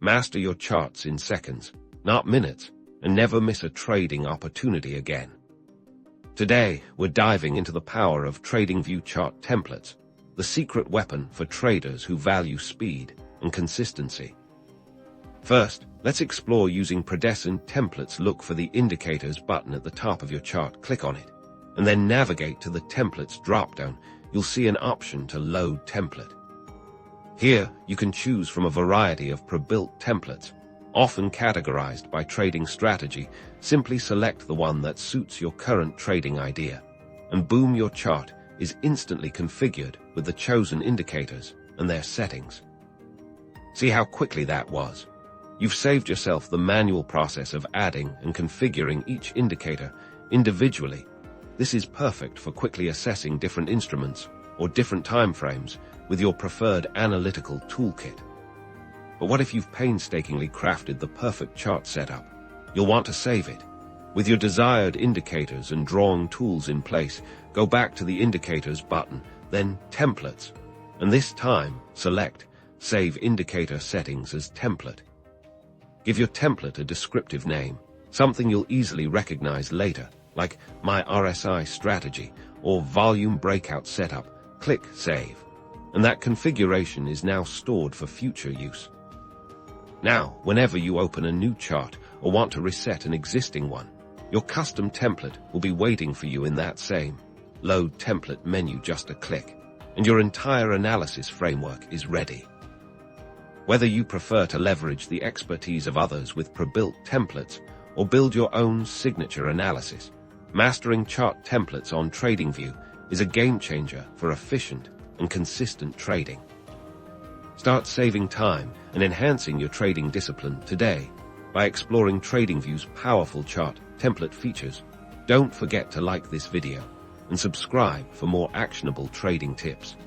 Master your charts in seconds, not minutes, and never miss a trading opportunity again. Today, we're diving into the power of TradingView chart templates, the secret weapon for traders who value speed and consistency. First, let's explore using Predesigned templates. Look for the Indicators button at the top of your chart, click on it, and then navigate to the Templates drop-down. You'll see an option to load template. Here, you can choose from a variety of pre-built templates, often categorized by trading strategy. Simply select the one that suits your current trading idea, and boom, your chart is instantly configured with the chosen indicators and their settings. See how quickly that was? You've saved yourself the manual process of adding and configuring each indicator individually. This is perfect for quickly assessing different instruments or different time frames with your preferred analytical toolkit. But what if you've painstakingly crafted the perfect chart setup? You'll want to save it. With your desired indicators and drawing tools in place, go back to the Indicators button, then Templates, and this time select Save Indicator Settings as Template. Give your template a descriptive name, something you'll easily recognize later, like My RSI Strategy or Volume Breakout Setup. Click Save, and that configuration is now stored for future use. Now, whenever you open a new chart or want to reset an existing one, your custom template will be waiting for you in that same Load Template menu. Just a click, and your entire analysis framework is ready. Whether you prefer to leverage the expertise of others with pre-built templates or build your own signature analysis, mastering chart templates on TradingView is a game-changer for efficient and consistent trading. Start saving time and enhancing your trading discipline today by exploring TradingView's powerful chart template features. Don't forget to like this video and subscribe for more actionable trading tips.